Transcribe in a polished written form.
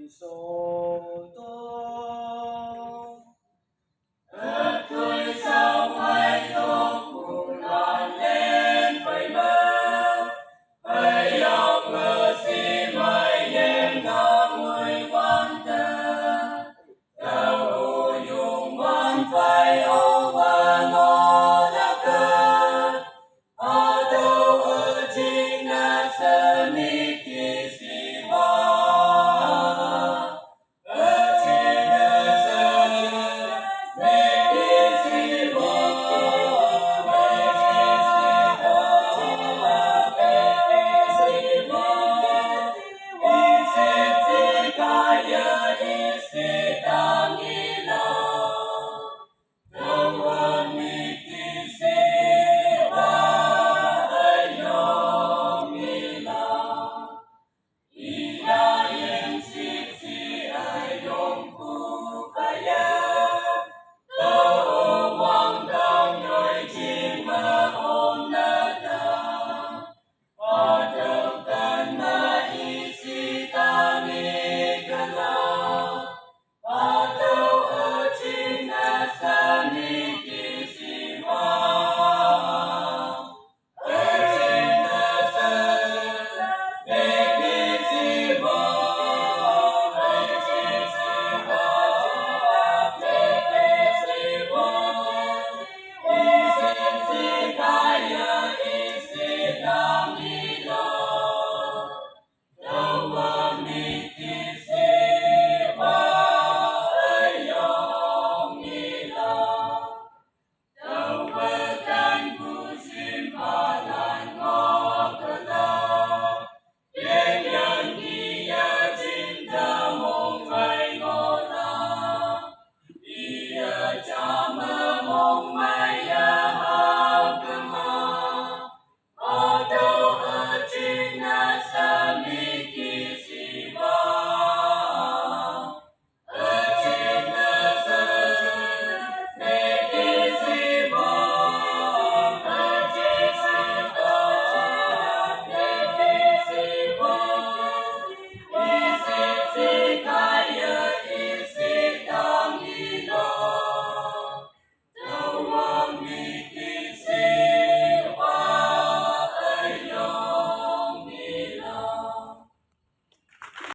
số tôi Tôi sao hai gió cùng làn lên phải mơ phải ông mơ si mai đêm na người quan tâm đâu dùng quan phải ô và ngô đã cơ ở đâu ở chính là sân